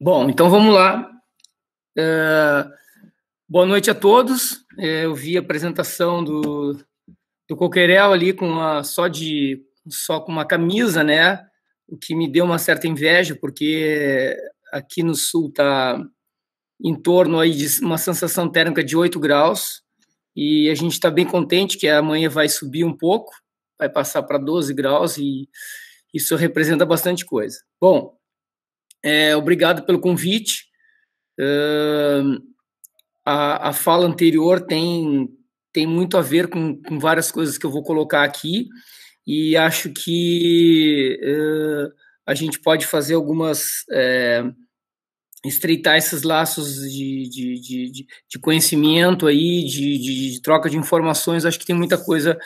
Bom, então vamos lá. Boa noite a todos. Eu vi a apresentação do Coquerel ali só com uma camisa, né? O que me deu uma certa inveja, porque aqui no sul está em torno aí de uma sensação térmica de 8 graus e a gente está bem contente que amanhã vai subir um pouco, vai passar para 12 graus e isso representa bastante coisa. Bom, obrigado pelo convite. A fala anterior tem muito a ver com várias coisas que eu vou colocar aqui, e acho que a gente pode fazer estreitar esses laços de conhecimento aí, de troca de informações. Acho que tem muita coisa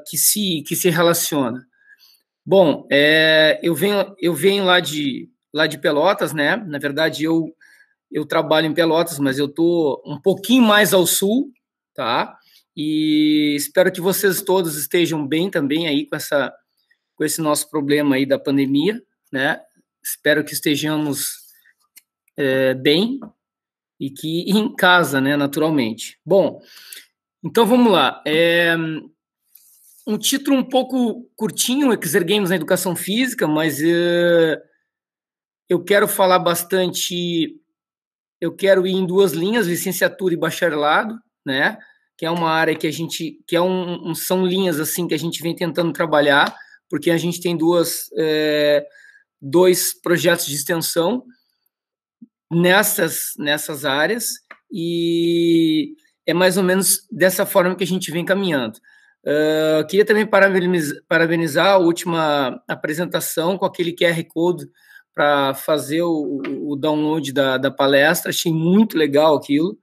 que se relaciona. Bom, eu venho lá de Pelotas, né? Na verdade, eu trabalho em Pelotas, mas eu estou um pouquinho mais ao sul, tá? E espero que vocês todos estejam bem também aí com esse nosso problema aí da pandemia, né? Espero que estejamos bem e que em casa, né, naturalmente. Bom, então vamos lá. Um título um pouco curtinho, Exergames na Educação Física, mas eu quero falar bastante. Eu quero ir em duas linhas, licenciatura e bacharelado, né? Que é uma área que a gente, são linhas assim que a gente vem tentando trabalhar, porque a gente tem dois projetos de extensão nessas áreas, e é mais ou menos dessa forma que a gente vem caminhando. Queria também parabenizar a última apresentação com aquele QR Code para fazer o download da palestra. Achei muito legal aquilo.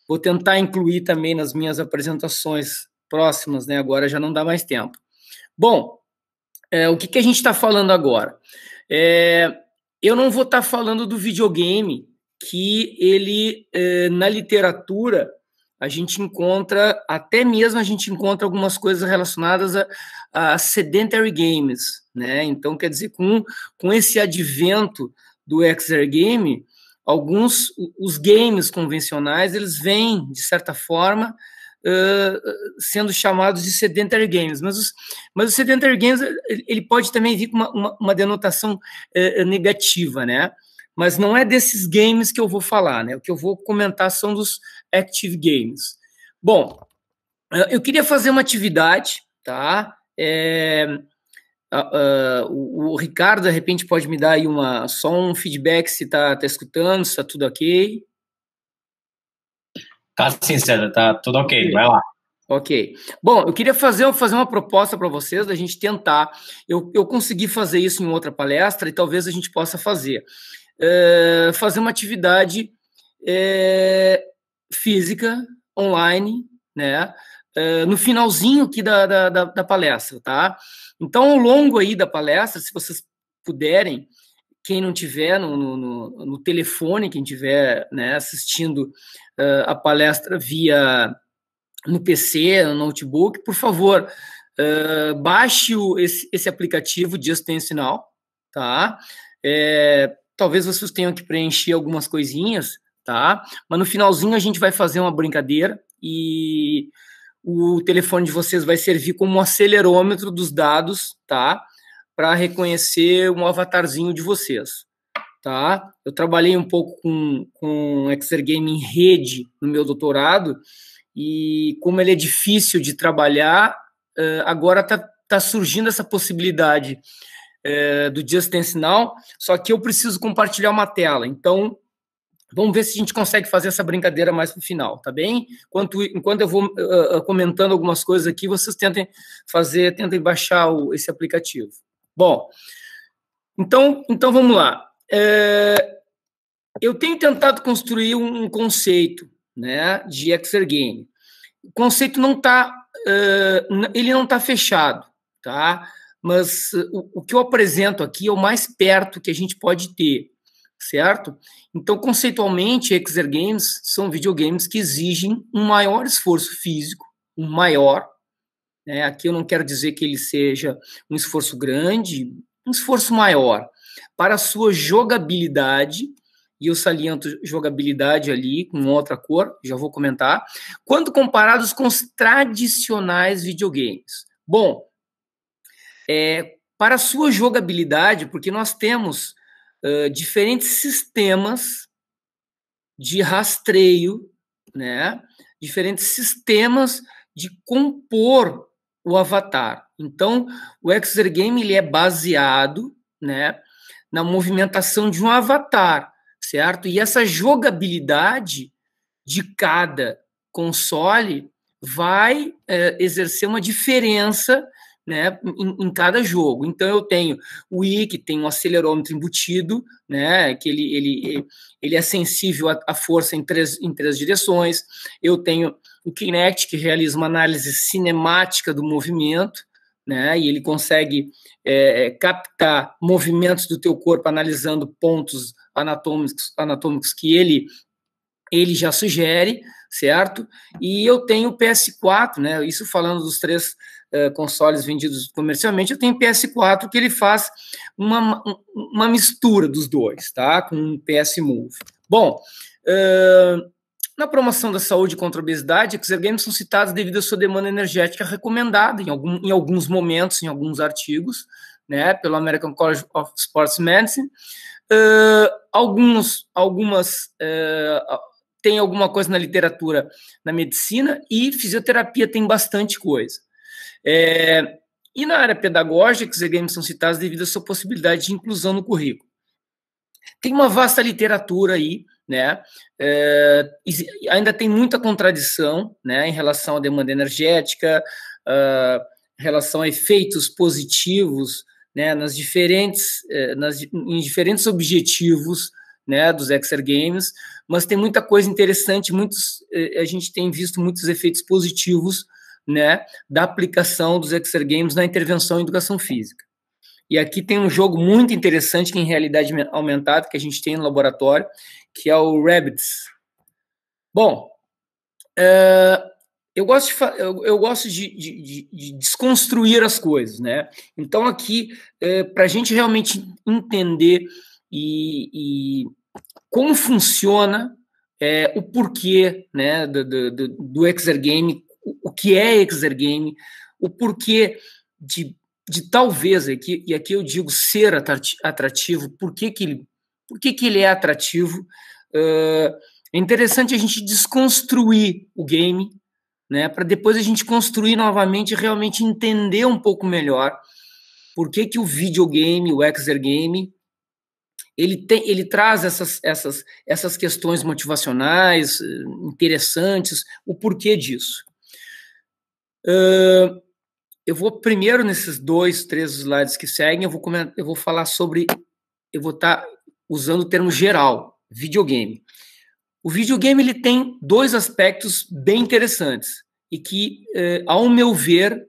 Vou tentar incluir também nas minhas apresentações próximas, né? Agora já não dá mais tempo. Bom, o que a gente está falando agora? Eu não vou estar falando do videogame, que ele, na literatura, a gente encontra algumas coisas relacionadas a sedentary games, né? Então, quer dizer, com esse advento do exergame, os games convencionais, eles vêm, de certa forma, sendo chamados de sedentary games, mas o sedentary games ele pode também vir com uma denotação negativa, né? Mas não é desses games que eu vou falar, né? O que eu vou comentar são dos active games. Bom, eu queria fazer uma atividade, tá? O Ricardo, de repente, pode me dar aí só um feedback se tá escutando, se está tudo ok. Tá sim, César, tá tudo ok, vai lá. Ok. Bom, eu queria fazer uma proposta para vocês, da gente tentar. Eu consegui fazer isso em outra palestra e talvez a gente possa fazer. Fazer uma atividade física, online, né? No finalzinho aqui da palestra, tá? Então, ao longo aí da palestra, se vocês puderem, quem não tiver no telefone, quem tiver, né, assistindo a palestra via no PC, no notebook, por favor, baixe esse aplicativo Just Dance Now, tá? Talvez vocês tenham que preencher algumas coisinhas, tá? Mas no finalzinho a gente vai fazer uma brincadeira e o telefone de vocês vai servir como um acelerômetro dos dados, tá? Para reconhecer um avatarzinho de vocês, tá? Eu trabalhei um pouco com Exergame em rede no meu doutorado, e como ele é difícil de trabalhar, agora está surgindo essa possibilidade do Just Dance Now, só que eu preciso compartilhar uma tela. Então, vamos ver se a gente consegue fazer essa brincadeira mais para o final, tá bem? Enquanto eu vou comentando algumas coisas aqui, vocês tentem baixar esse aplicativo. Bom, então vamos lá. Eu tenho tentado construir um conceito, né, de exergame. O conceito ele não está fechado, tá? Mas o que eu apresento aqui é o mais perto que a gente pode ter, certo? Então, conceitualmente, exergames são videogames que exigem um maior esforço físico, um maior, né? Aqui eu não quero dizer que ele seja um esforço grande, um esforço maior. para a sua jogabilidade, e eu saliento jogabilidade ali com outra cor, já vou comentar, quando comparados com os tradicionais videogames. Bom, para a sua jogabilidade, porque nós temos diferentes sistemas de rastreio, né? Diferentes sistemas de compor o avatar. Então, o Exergame ele é baseado, né, na movimentação de um avatar, certo? E essa jogabilidade de cada console vai exercer uma diferença, né, em cada jogo. Então, eu tenho o Wii, que tem um acelerômetro embutido, né, que ele é sensível à força em três direções. Eu tenho o Kinect, que realiza uma análise cinemática do movimento, né, e ele consegue captar movimentos do teu corpo analisando pontos anatômicos que ele já sugere, certo? E eu tenho o PS4, né? Isso falando dos três consoles vendidos comercialmente, eu tenho o PS4 que ele faz uma mistura dos dois, tá? Com o PS Move. Bom, na promoção da saúde contra a obesidade, Exergames são citados devido à sua demanda energética recomendada em alguns momentos, em alguns artigos, né? Pelo American College of Sports Medicine. Tem alguma coisa na literatura, na medicina, e fisioterapia tem bastante coisa. E na área pedagógica, os games são citados devido à sua possibilidade de inclusão no currículo. Tem uma vasta literatura aí, né? Ainda tem muita contradição, né, em relação à demanda energética, em relação a efeitos positivos, né, em diferentes objetivos, né, dos Exergames, mas tem muita coisa interessante, a gente tem visto muitos efeitos positivos, né, da aplicação dos Exergames na intervenção em educação física. E aqui tem um jogo muito interessante que em realidade aumentada, que a gente tem no laboratório, que é o Rabbids. Bom, eu gosto de desconstruir as coisas, né? Então aqui, para a gente realmente entender e como funciona o porquê, né, do Exergame, o que é Exergame, o porquê de talvez, e aqui eu digo ser atrativo, por que ele é atrativo. É interessante a gente desconstruir o game, né, para depois a gente construir novamente e realmente entender um pouco melhor por que o videogame, o Exergame, ele traz essas questões motivacionais interessantes, o porquê disso. Eu vou primeiro, nesses 2-3 slides que seguem, eu vou falar sobre, eu vou estar usando o termo geral, videogame. O videogame ele tem dois aspectos bem interessantes e que, ao meu ver,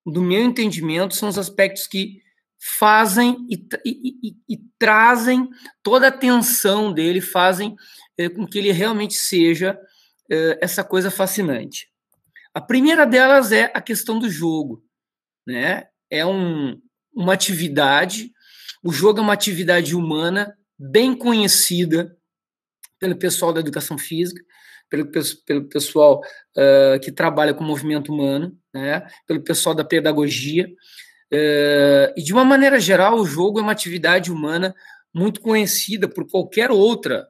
do meu entendimento, são os aspectos que fazem e trazem toda a atenção dele, fazem com que ele realmente seja essa coisa fascinante. A primeira delas é a questão do jogo, né? É uma atividade, o jogo é uma atividade humana bem conhecida pelo pessoal da educação física, pelo pessoal que trabalha com movimento humano, né? Pelo pessoal da pedagogia. E de uma maneira geral, o jogo é uma atividade humana muito conhecida por qualquer outra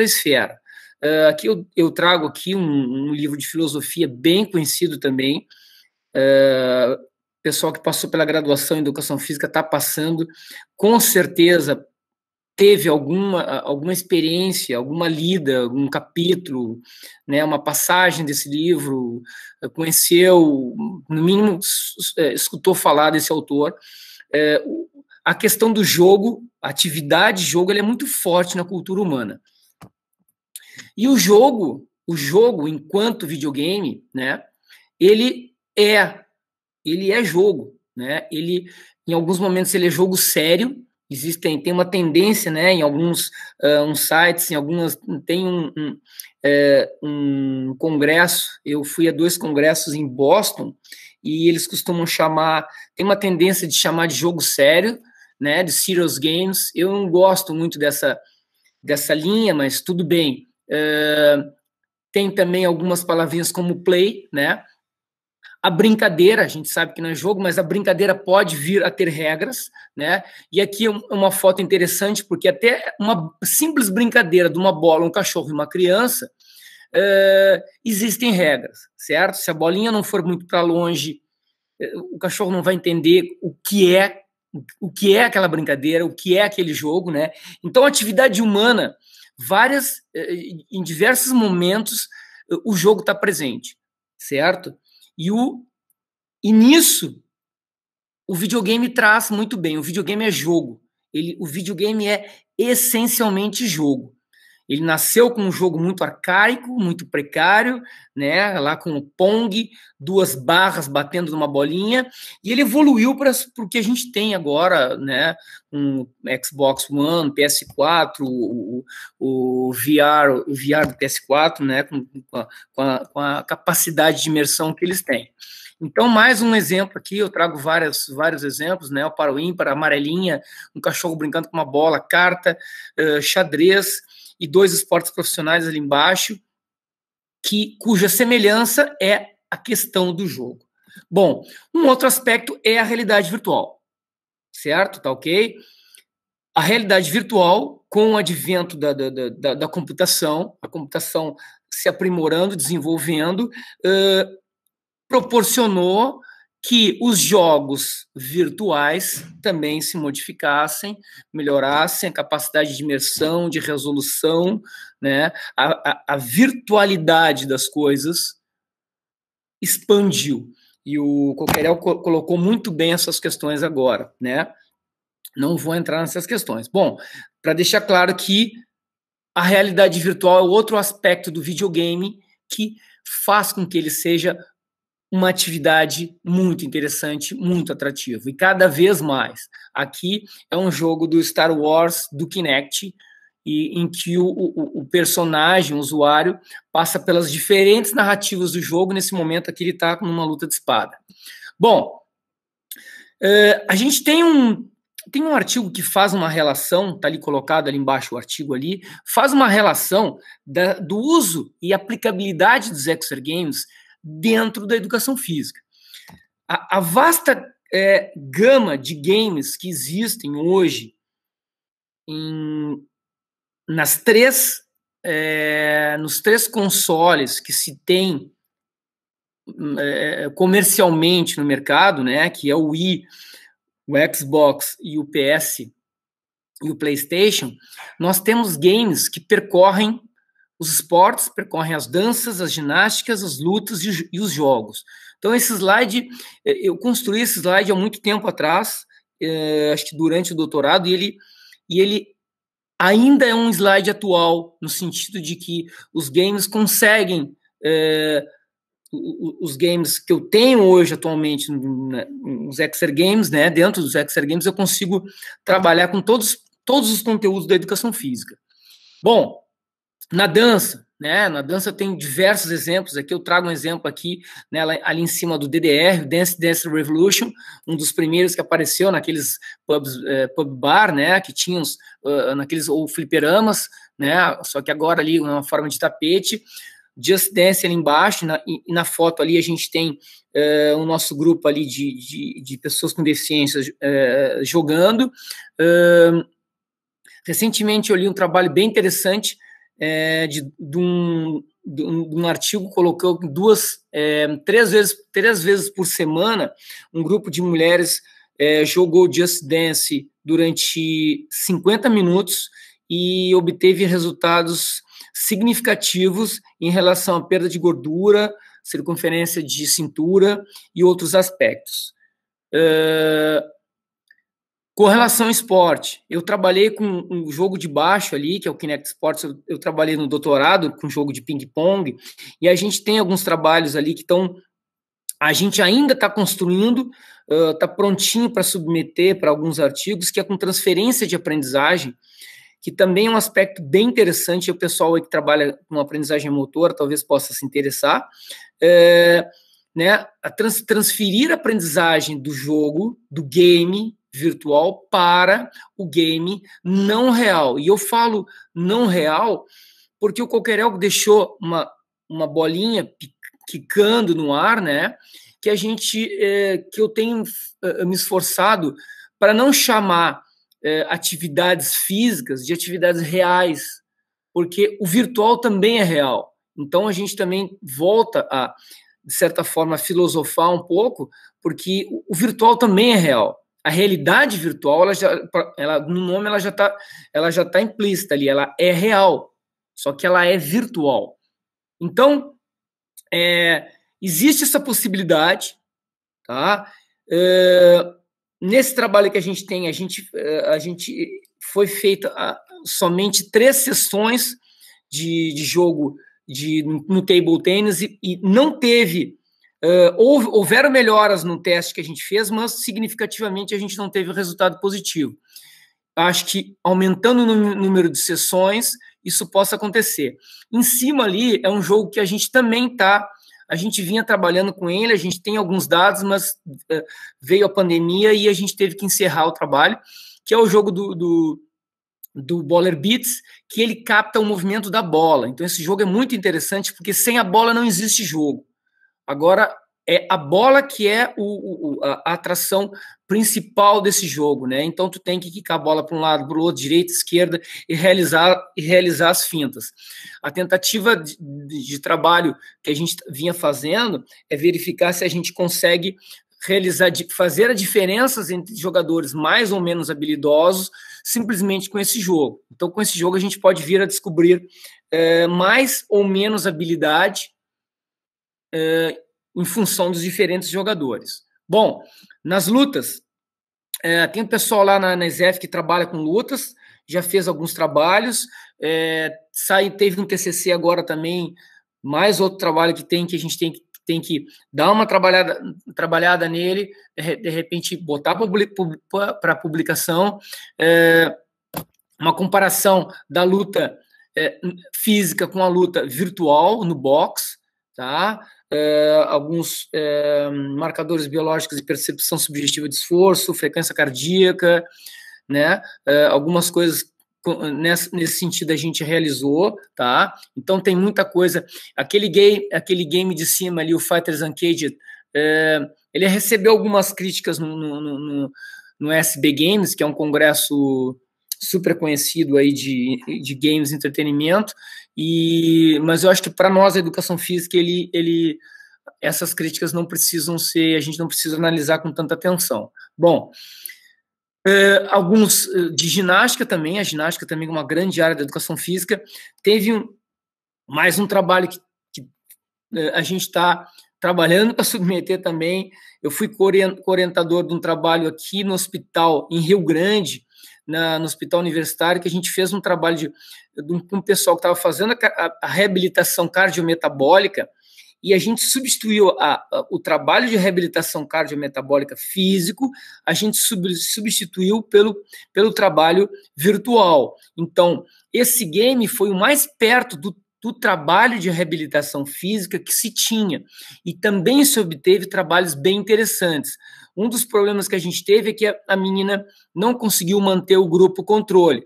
esfera. Aqui eu trago aqui um livro de filosofia bem conhecido também. Pessoal que passou pela graduação em educação física está passando, com certeza teve alguma experiência, alguma lida, algum capítulo, né, uma passagem desse livro, conheceu, no mínimo, escutou falar desse autor. A questão do jogo, a atividade de jogo, ele é muito forte na cultura humana. E o jogo enquanto videogame, né, ele é jogo, né? Em alguns momentos ele é jogo sério. Tem uma tendência, né, em alguns sites, tem um congresso. Eu fui a 2 congressos em Boston e eles costumam tem uma tendência de chamar de jogo sério, né, de serious games. Eu não gosto muito dessa linha, mas tudo bem. Tem também algumas palavrinhas como play, né? A brincadeira, a gente sabe que não é jogo, mas a brincadeira pode vir a ter regras, né? E aqui é uma foto interessante, porque até uma simples brincadeira de uma bola, um cachorro e uma criança, existem regras, certo? Se a bolinha não for muito para longe, o cachorro não vai entender o que é aquela brincadeira, o que é aquele jogo, né? Então, a atividade humana, em diversos momentos, o jogo está presente, certo? E nisso, o videogame traz muito bem. O videogame é jogo. O videogame é essencialmente jogo. Ele nasceu com um jogo muito arcaico, muito precário, né? Lá com o Pong, 2 barras batendo numa bolinha, e ele evoluiu para o que a gente tem agora, né? Um Xbox One, PS4, o VR do PS4, né? Com a capacidade de imersão que eles têm. Então, mais um exemplo aqui, eu trago vários exemplos, né? O para o ímpar, a amarelinha, um cachorro brincando com uma bola, carta, xadrez, e 2 esportes profissionais ali embaixo, cuja semelhança é a questão do jogo. Bom, um outro aspecto é a realidade virtual, certo? Tá ok? A realidade virtual, com o advento da computação, a computação se aprimorando, desenvolvendo, proporcionou que os jogos virtuais também se modificassem, melhorassem a capacidade de imersão, de resolução, né? A virtualidade das coisas expandiu. E o Coquerel colocou muito bem essas questões agora, né? Não vou entrar nessas questões. Bom, para deixar claro que a realidade virtual é outro aspecto do videogame que faz com que ele seja uma atividade muito interessante, muito atrativa. E cada vez mais. Aqui é um jogo do Star Wars, do Kinect, em que o personagem, o usuário, passa pelas diferentes narrativas do jogo. Nesse momento aqui ele está numa luta de espada. Bom, a gente tem um artigo que faz uma relação, está ali colocado ali embaixo o artigo ali, faz uma relação do uso e aplicabilidade dos exergames dentro da educação física. A vasta gama de games que existem hoje nos 3 consoles que se tem comercialmente no mercado, né, que é o Wii, o Xbox e o PS e o PlayStation, nós temos games que percorrem os esportes, percorrem as danças, as ginásticas, as lutas e os jogos. Então, esse slide, eu construí esse slide há muito tempo atrás, acho que durante o doutorado, e ele ainda é um slide atual, no sentido de que os games conseguem, os games que eu tenho hoje atualmente nos exergames, né, dentro dos exergames, eu consigo trabalhar com todos os conteúdos da educação física. Bom, na dança, né? Na dança tem diversos exemplos. Aqui eu trago um exemplo aqui, né, ali em cima do DDR, Dance Dance Revolution, um dos primeiros que apareceu naqueles pub bar, né? Que tinham naqueles ou fliperamas, né? Só que agora ali uma forma de tapete. Just Dance ali embaixo, e na foto ali a gente tem o nosso grupo ali de pessoas com deficiência jogando. Recentemente eu li um trabalho bem interessante de um artigo que colocou 3 vezes por semana um grupo de mulheres jogou Just Dance durante 50 minutos e obteve resultados significativos em relação à perda de gordura, circunferência de cintura e outros aspectos. Com relação ao esporte, eu trabalhei com um jogo de baixo ali, que é o Kinect Sports, eu trabalhei no doutorado com jogo de ping-pong, e a gente tem alguns trabalhos ali que estão, a gente ainda está construindo, está prontinho para submeter para alguns artigos, que é com transferência de aprendizagem, que também é um aspecto bem interessante, o pessoal aí que trabalha com aprendizagem motora talvez possa se interessar, né, transferir a aprendizagem do jogo, do game, virtual para o game não real. E eu falo não real porque o Coquerel deixou uma bolinha quicando no ar, né? Que eu tenho me esforçado para não chamar atividades físicas de atividades reais, porque o virtual também é real. Então a gente também volta a, de certa forma, filosofar um pouco, porque o virtual também é real. A realidade virtual, no nome, ela já tá implícita ali, ela é real, só que ela é virtual. Então, existe essa possibilidade, tá? Nesse trabalho que a gente tem, a gente foi feita somente 3 sessões de jogo no table tennis e não teve. Houveram melhoras no teste que a gente fez, mas significativamente a gente não teve resultado positivo. Acho que aumentando o número de sessões, isso possa acontecer. Em cima ali, é um jogo que a gente também a gente vinha trabalhando com ele, a gente tem alguns dados, mas veio a pandemia e a gente teve que encerrar o trabalho, que é o jogo do Baller Beats, que ele capta o movimento da bola. Então esse jogo é muito interessante, porque sem a bola não existe jogo. Agora, é a bola que é a atração principal desse jogo, né? Então tu tem que quicar a bola para um lado, para o outro, direita, esquerda e realizar as fintas. A tentativa de trabalho que a gente vinha fazendo é verificar se a gente consegue fazer a diferenças entre jogadores mais ou menos habilidosos simplesmente com esse jogo. Então, com esse jogo a gente pode vir a descobrir mais ou menos habilidade em função dos diferentes jogadores. Bom, nas lutas, tem um pessoal lá na ESEF que trabalha com lutas, já fez alguns trabalhos, teve um TCC agora também, mais outro trabalho que a gente tem que dar uma trabalhada nele, de repente botar para publicação, uma comparação da luta física com a luta virtual no box, tá? Alguns marcadores biológicos de percepção subjetiva de esforço, frequência cardíaca, né? Algumas coisas nesse sentido a gente realizou, tá? Então tem muita coisa. Aquele game de cima ali, o Fighters Uncaged, ele recebeu algumas críticas no SB Games, que é um congresso super conhecido aí de games e entretenimento, mas eu acho que para nós a educação física essas críticas não precisam ser, a gente não precisa analisar com tanta atenção. Bom, alguns de ginástica também, a ginástica também é uma grande área da educação física. Teve mais um trabalho que a gente está trabalhando para submeter também. Eu fui orientador de um trabalho aqui no hospital em Rio Grande, no hospital universitário, que a gente fez um trabalho de um pessoal que estava fazendo a reabilitação cardiometabólica, e a gente substituiu o trabalho de reabilitação cardiometabólica físico, a gente substituiu pelo trabalho virtual. Então, esse game foi o mais perto do trabalho de reabilitação física que se tinha, e também se obteve trabalhos bem interessantes. Um dos problemas que a gente teve é que a menina não conseguiu manter o grupo controle.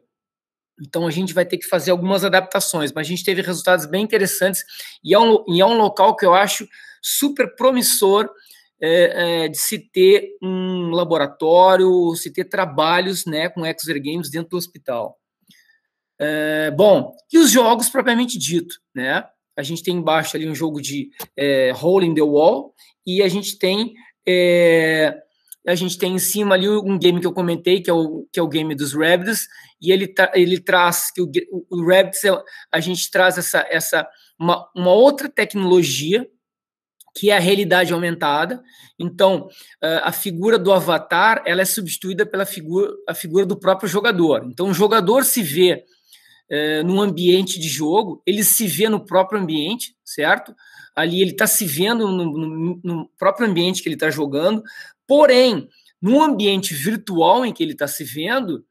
Então, a gente vai ter que fazer algumas adaptações, mas a gente teve resultados bem interessantes e é um local que eu acho super promissor de se ter um laboratório, se ter trabalhos, né, com Exergames dentro do hospital. Bom, e os jogos propriamente dito, né? A gente tem embaixo ali um jogo de Hole in the Wall e a gente tem em cima ali um game que eu comentei, que é o game dos Rabbids, e ele traz que o Rabbids, a gente traz uma outra tecnologia, que é a realidade aumentada. Então, a figura do avatar, ela é substituída pela figura do próprio jogador. Então, o jogador se vê num ambiente de jogo, ele se vê no próprio ambiente, certo? Ali ele está se vendo no próprio ambiente que ele está jogando, porém, no ambiente virtual em que ele está se vendo,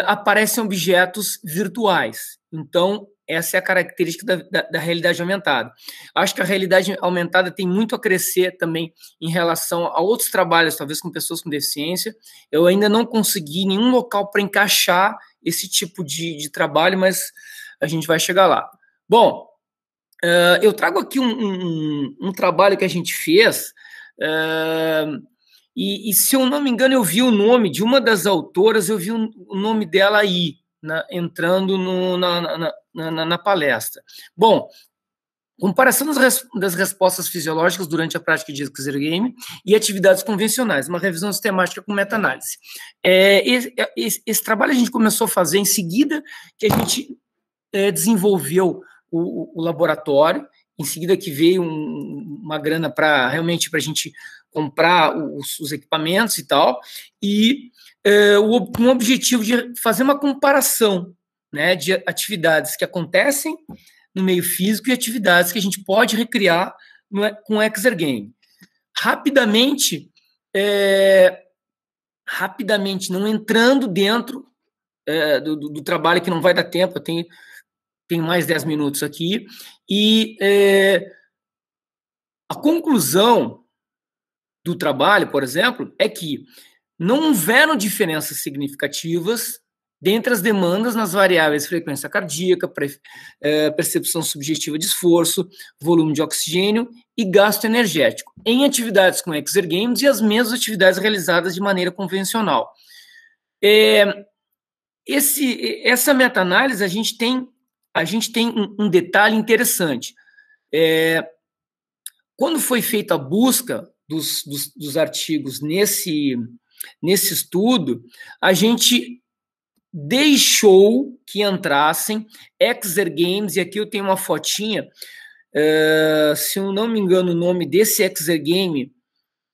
aparecem objetos virtuais. Então, essa é a característica da realidade aumentada. Acho que a realidade aumentada tem muito a crescer também em relação a outros trabalhos, talvez com pessoas com deficiência. Eu ainda não consegui nenhum local para encaixar esse tipo de trabalho, mas a gente vai chegar lá. Bom, eu trago aqui um trabalho que a gente fez, e se eu não me engano, eu vi o nome de uma das autoras, eu vi o nome dela aí, entrando na palestra. Bom, comparação das respostas fisiológicas durante a prática de exergame e atividades convencionais, uma revisão sistemática com meta-análise. Esse trabalho a gente começou a fazer em seguida que a gente desenvolveu o laboratório, em seguida que veio uma grana para realmente para a gente comprar os equipamentos e tal, e um objetivo de fazer uma comparação, né, de atividades que acontecem no meio físico e atividades que a gente pode recriar com o exergame. Rapidamente, não entrando dentro do trabalho, que não vai dar tempo, eu tenho mais 10 minutos aqui, e a conclusão do trabalho, por exemplo, é que não houveram diferenças significativas dentre as demandas nas variáveis frequência cardíaca, percepção subjetiva de esforço, volume de oxigênio e gasto energético, em atividades com exergames e as mesmas atividades realizadas de maneira convencional. Essa meta-análise, a gente tem um detalhe interessante. Quando foi feita a busca dos artigos nesse estudo, a gente deixou que entrassem exergames, e aqui eu tenho uma fotinha, se eu não me engano, o nome desse exergame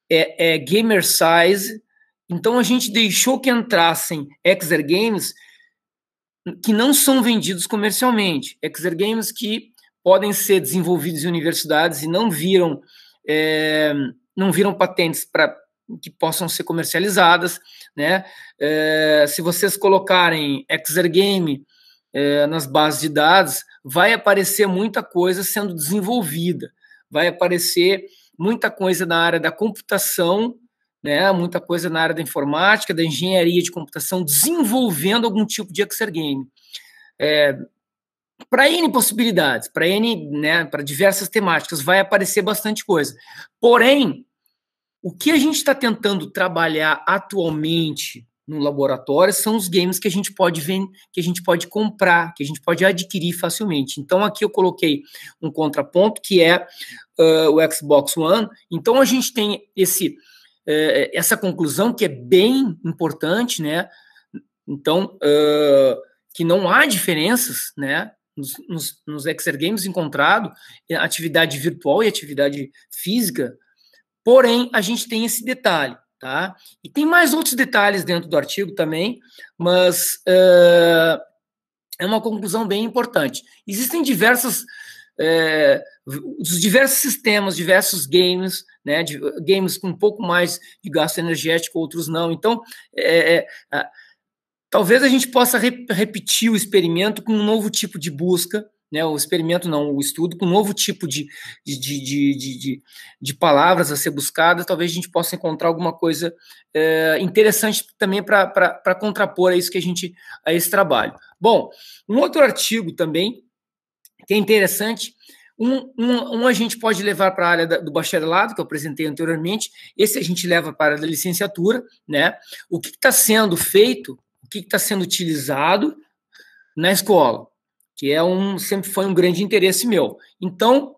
é Gamersize. Então a gente deixou que entrassem exergames que não são vendidos comercialmente, exergames que podem ser desenvolvidos em universidades e não viram patentes que possam ser comercializadas, né? Se vocês colocarem exergame nas bases de dados, vai aparecer muita coisa sendo desenvolvida, vai aparecer muita coisa na área da computação, né? Muita coisa na área da informática, da engenharia de computação, desenvolvendo algum tipo de exergame. Para N possibilidades, para diversas temáticas, vai aparecer bastante coisa. Porém, o que a gente está tentando trabalhar atualmente no laboratório são os games que a gente pode vender, que a gente pode comprar, que a gente pode adquirir facilmente. Então, aqui eu coloquei um contraponto, que é o Xbox One. Então, a gente tem essa conclusão que é bem importante, né? Então, que não há diferenças, né, nos exergames encontrado, atividade virtual e atividade física. Porém, a gente tem esse detalhe, tá? E tem mais outros detalhes dentro do artigo também, mas é uma conclusão bem importante. Existem diversos sistemas, diversos games, né? Games com um pouco mais de gasto energético, outros não. Então, talvez a gente possa repetir o experimento com um novo tipo de busca, né, o estudo com um novo tipo de palavras a ser buscadas. Talvez a gente possa encontrar alguma coisa interessante também para contrapor a esse trabalho. Bom, um outro artigo também que é interessante, a gente pode levar para a área do bacharelado, que eu apresentei anteriormente, esse a gente leva para a área da licenciatura, né? O que está sendo feito, o que está sendo utilizado na escola, que sempre foi um grande interesse meu. Então,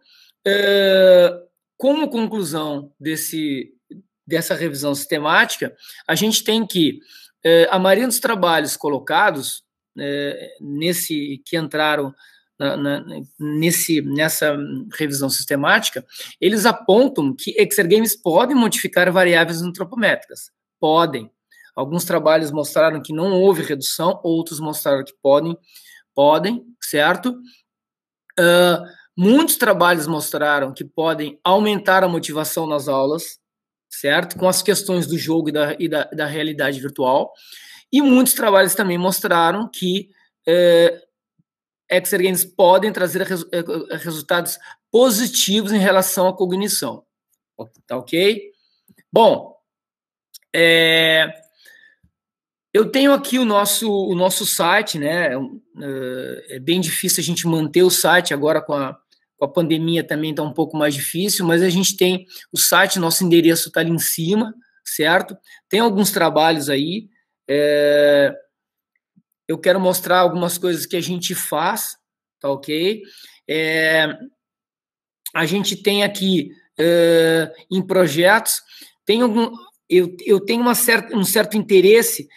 como conclusão dessa revisão sistemática, a gente tem que a maioria dos trabalhos colocados que entraram nessa revisão sistemática, eles apontam que exergames podem modificar variáveis antropométricas. Podem. Alguns trabalhos mostraram que não houve redução, outros mostraram que podem, certo? Muitos trabalhos mostraram que podem aumentar a motivação nas aulas, certo? Com as questões do jogo e da realidade virtual. E muitos trabalhos também mostraram que Exergames podem trazer resultados positivos em relação à cognição. Tá ok? Bom, eu tenho aqui o nosso site, né? É bem difícil a gente manter o site agora com a pandemia, também está um pouco mais difícil, mas a gente tem o site, nosso endereço está ali em cima, certo? Tem alguns trabalhos aí. Eu quero mostrar algumas coisas que a gente faz, tá ok? A gente tem aqui em projetos, eu tenho um certo interesse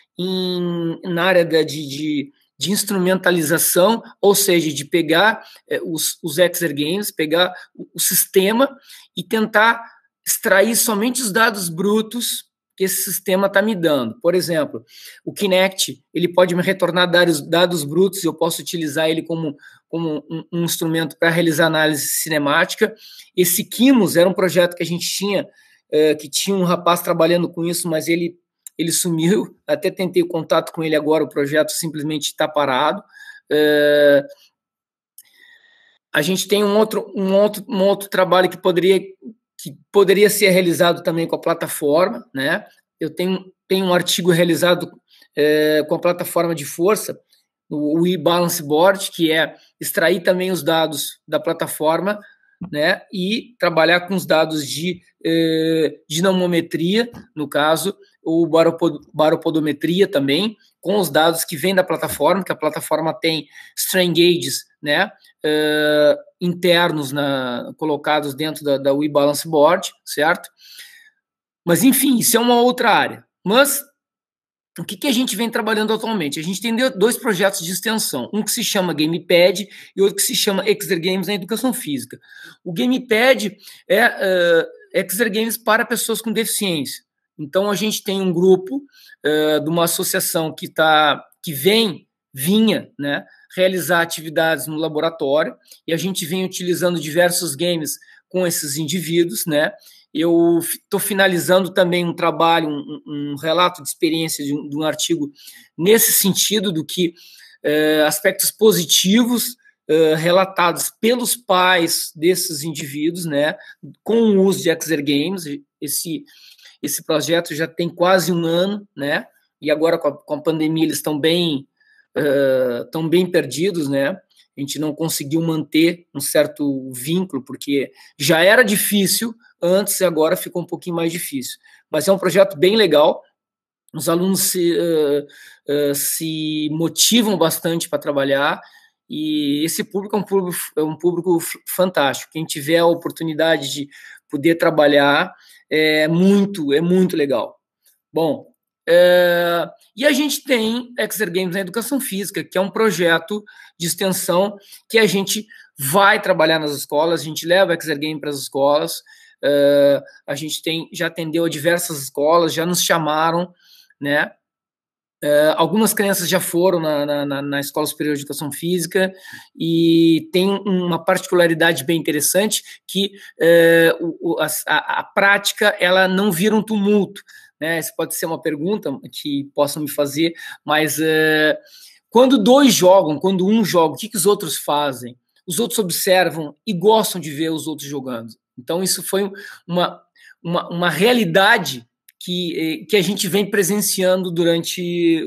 na área de instrumentalização, ou seja, de pegar os Exergames, pegar o sistema e tentar extrair somente os dados brutos que esse sistema está me dando. Por exemplo, o Kinect, ele pode me retornar dados brutos, eu posso utilizar ele como um instrumento para realizar análise cinemática. Esse Kimos era um projeto que a gente tinha, que tinha um rapaz trabalhando com isso, mas ele sumiu. Até tentei contato com ele agora, o projeto simplesmente está parado. A gente tem um outro trabalho que poderia ser realizado também com a plataforma, né? Eu tenho um artigo realizado com a plataforma de força, o e-balance board, que é extrair também os dados da plataforma, né? E trabalhar com os dados de dinamometria, no caso, ou baropodometria também, com os dados que vêm da plataforma, que a plataforma tem strain gauges, né? Internos colocados dentro da e-balance board, certo? Mas, enfim, isso é uma outra área. Mas o que a gente vem trabalhando atualmente? A gente tem 2 projetos de extensão, um que se chama Gamepad e outro que se chama Exergames na educação física. O Gamepad é Exergames para pessoas com deficiência. Então, a gente tem um grupo de uma associação que vinha, né, realizar atividades no laboratório, e a gente vem utilizando diversos games com esses indivíduos, né? Eu estou finalizando também um trabalho, um relato de experiência de um artigo nesse sentido, do que aspectos positivos relatados pelos pais desses indivíduos, né, com o uso de Exergames. Esse projeto já tem quase 1 ano, né, e agora com a pandemia eles estão bem perdidos, né? A gente não conseguiu manter um certo vínculo, porque já era difícil antes e agora ficou um pouquinho mais difícil. Mas é um projeto bem legal, os alunos se motivam bastante para trabalhar, e esse público é um público fantástico. Quem tiver a oportunidade de poder trabalhar, é muito legal. Bom, e a gente tem Exergames na educação física, que é um projeto de extensão que a gente vai trabalhar nas escolas, a gente leva Exergame para as escolas, a gente já atendeu a diversas escolas, já nos chamaram, né? Algumas crianças já foram na Escola Superior de Educação Física, e tem uma particularidade bem interessante, que a prática ela não vira um tumulto, né? Isso pode ser uma pergunta que possam me fazer, mas quando um joga, o que os outros fazem? Os outros observam e gostam de ver os outros jogando. Então, isso foi uma realidade que a gente vem presenciando durante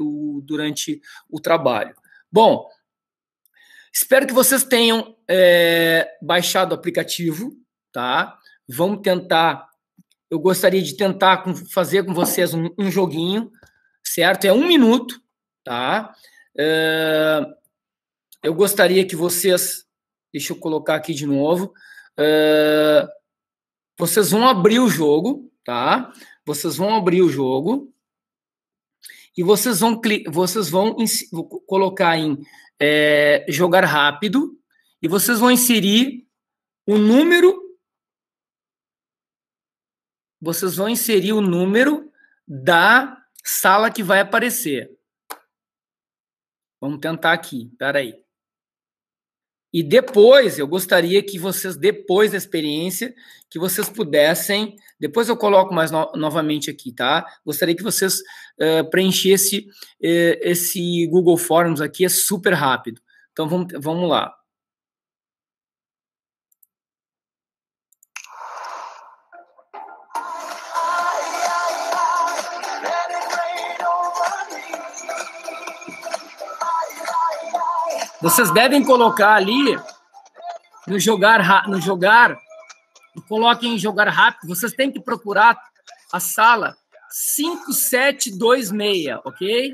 o trabalho. Bom, espero que vocês tenham baixado o aplicativo, tá? Vamos tentar. Eu gostaria de tentar fazer com vocês um joguinho, certo? É 1 minuto, tá? Eu gostaria que vocês... Deixa eu colocar aqui de novo. Vocês vão abrir o jogo, tá? Vocês vão abrir o jogo e vocês vão colocar em jogar rápido, e vocês vão inserir o número. Vocês vão inserir o número da sala que vai aparecer. Vamos tentar aqui, espera aí. E depois, eu gostaria que vocês, depois da experiência, que vocês pudessem... Depois eu coloco mais novamente aqui, tá? Gostaria que vocês preenchessem esse Google Forms aqui, é super rápido. Então, vamos lá. Vocês devem colocar ali no jogar, coloquem em jogar rápido. Vocês têm que procurar a sala 5726, ok?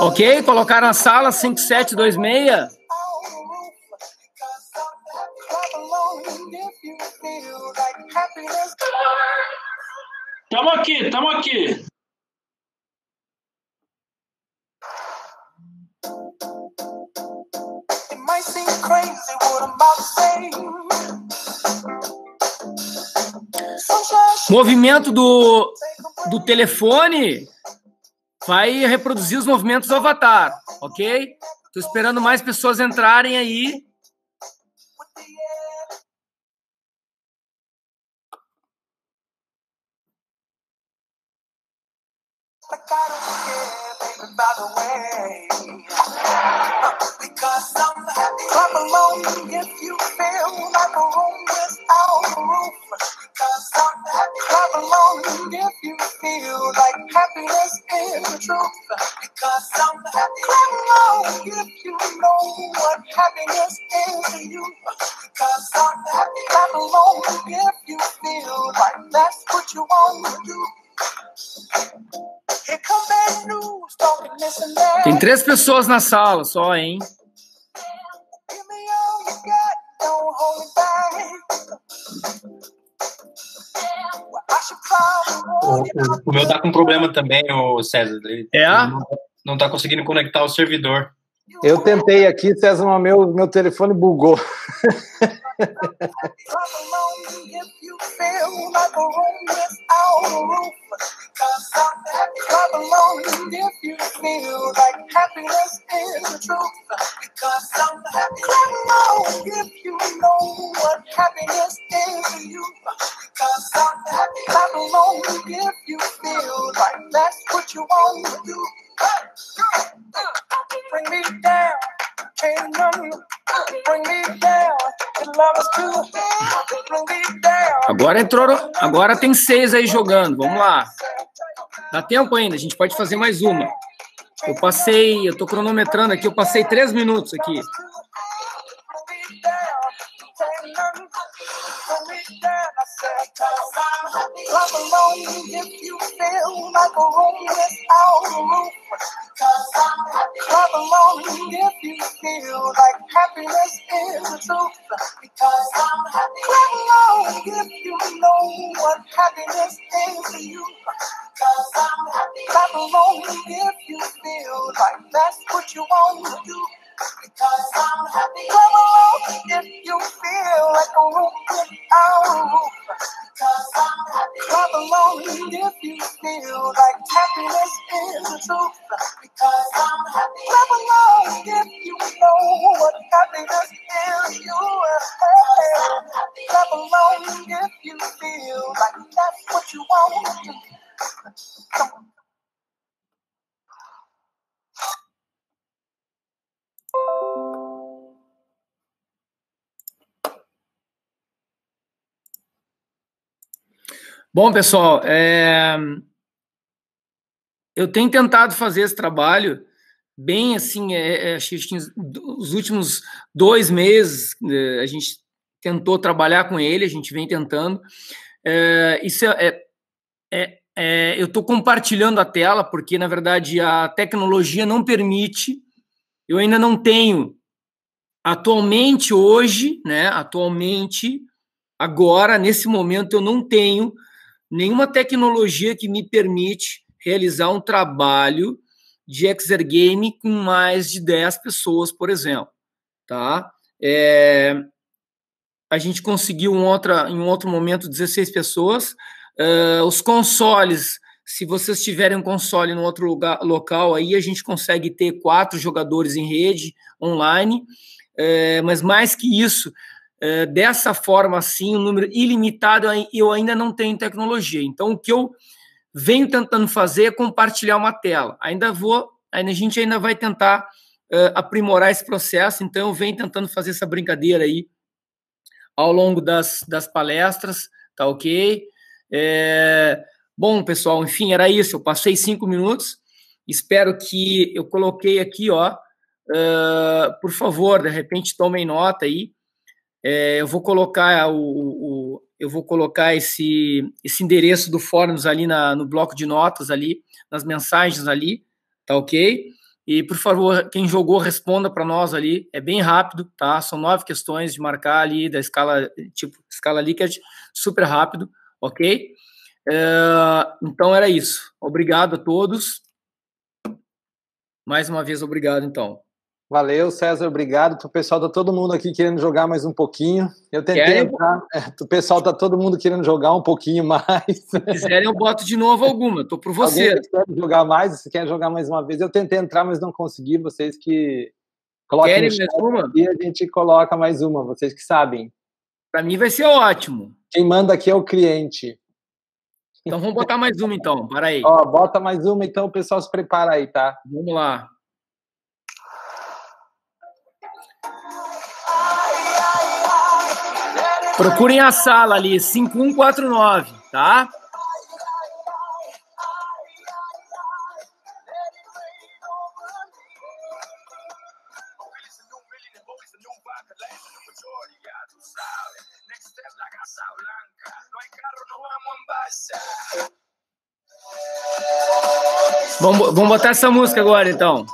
Ok? Colocaram a sala 5726? Tamo aqui. Movimento do telefone vai reproduzir os movimentos do avatar, ok? Tô esperando mais pessoas entrarem aí. Tem 3 pessoas na sala só, hein? O meu tá com problema também, o César. É? Não tá conseguindo conectar o servidor. Eu tentei aqui, César, mas meu telefone bugou. Agora tem 6 aí jogando. Vamos lá. Dá tempo ainda, a gente pode fazer mais uma. Eu tô cronometrando aqui, eu passei 3 minutos aqui. Bom, pessoal, eu tenho tentado fazer esse trabalho bem assim, acho que os últimos 2 meses a gente tentou trabalhar com ele, a gente vem tentando. Eu estou compartilhando a tela porque, na verdade, a tecnologia não permite, eu ainda não tenho, atualmente, hoje, né, agora, nesse momento, eu não tenho nenhuma tecnologia que me permite realizar um trabalho de exergame com mais de 10 pessoas, por exemplo. Tá? A gente conseguiu em um outro momento 16 pessoas. Os consoles, se vocês tiverem um console em outro local, aí a gente consegue ter 4 jogadores em rede online, mas mais que isso, dessa forma assim, um número ilimitado, eu ainda não tenho tecnologia. Então, o que eu venho tentando fazer é compartilhar uma tela. A gente ainda vai tentar aprimorar esse processo, então eu venho tentando fazer essa brincadeira aí ao longo das palestras, tá ok? Bom, pessoal, enfim, era isso. Eu passei 5 minutos. Espero que eu coloquei aqui, ó. Por favor, de repente tomem nota aí. Eu vou colocar esse endereço do Fóruns ali no bloco de notas ali, nas mensagens ali, tá ok? E, por favor, quem jogou, responda para nós ali. É bem rápido, tá? São 9 questões de marcar ali da escala, tipo, escala Likert, super rápido, ok? Então, era isso. Obrigado a todos. Mais uma vez, obrigado, então. Valeu, César, obrigado. O pessoal tá todo mundo aqui querendo jogar mais um pouquinho. Eu tentei entrar, o pessoal tá todo mundo querendo jogar um pouquinho mais. Se quiserem, eu boto de novo alguma. Tô por você. Alguém quer jogar mais? Se quer jogar mais uma vez? Eu tentei entrar, mas não consegui. Vocês que coloquem Querem no chat mais uma? e a gente coloca mais uma. Vocês que sabem. Para mim vai ser ótimo. Quem manda aqui é o cliente. Então vamos botar mais uma, então. Para aí. Ó, bota mais uma, então o pessoal se prepara aí, tá? Vamos lá. Procurem a sala ali, 5149, tá? Vamos botar essa música agora, então.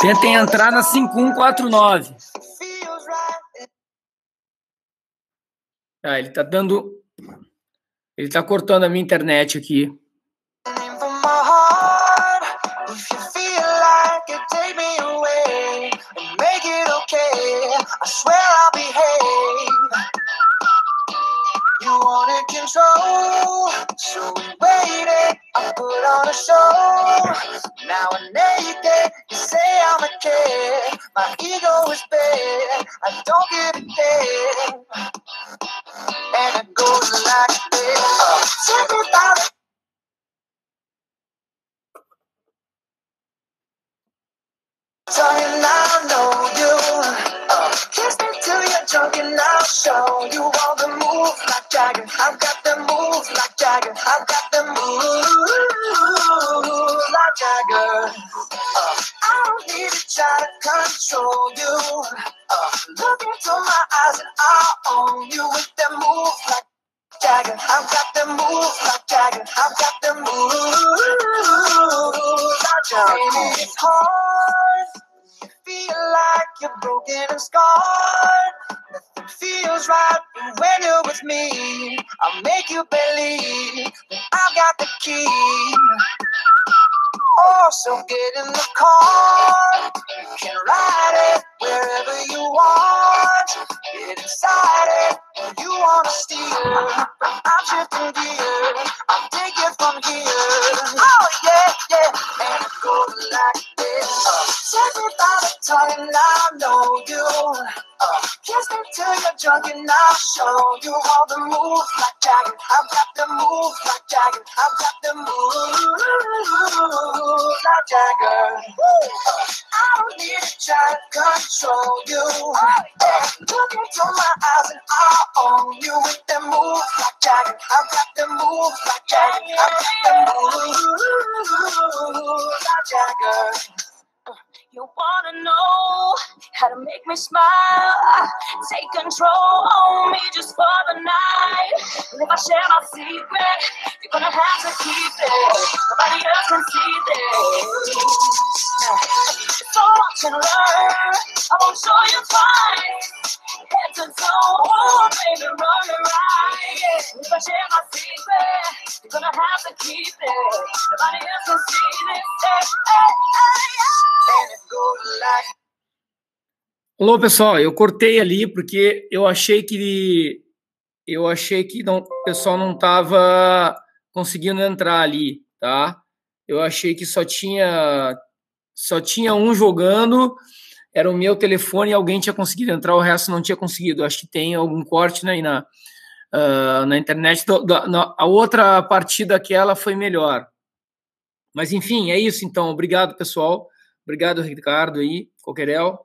Tentem entrar na 5149. Ele tá dando... Ele tá cortando a minha internet aqui. Now I'm naked, you say I'm a kid. My ego is big, I don't give a damn. And it goes like this. Tell me about it. Talking, I know you. Kiss me till you're drunk and I'll show you all the moves like Jagger. I've got the moves like Jagger. I've got the moves like Jagger. I don't need to try to control you. Look into my eyes and I'll own you with the moves like Jagger. I've got the moves like Jagger. I've got the moves like Jagger. Baby, it's hard. You feel like you're broken and scarred. Nothing feels right, but when you're with me, I'll make you believe that I've got the key. Oh, so get in the car, you can ride it wherever you want. Get excited when you wanna steer. I'm shifting gears, I'll take it from here. Oh yeah, yeah, and it goes like this. Take me by the tongue and I know you. Kiss me till you're drunk and I'll show you all the moves like Jagger. I've got the moves like Jagger. I've got the moves like Jagger. I don't need to try to control you. Look into my eyes and I'll own you with the moves like Jagger. I've got the moves like Jagger. I've got the moves like Jagger. You wanna know how to make me smile? Take control on me just for the night. And if I share my secret, you're gonna have to keep it. Nobody else can see this. So watch and learn. I won't show you twice. Head to toe, oh baby, run it right. If I share my secret, you're gonna have to keep it. Nobody else can see this. Alô, pessoal, eu cortei ali porque eu achei que não, o pessoal não estava conseguindo entrar ali, tá? Eu achei que só tinha um jogando, era o meu telefone e alguém tinha conseguido entrar, o resto não tinha conseguido. Acho que tem algum corte, né, aí na internet. A outra partida, aquela, foi melhor. Mas, enfim, é isso, então. Obrigado, pessoal. Obrigado, Ricardo aí, Coquerel.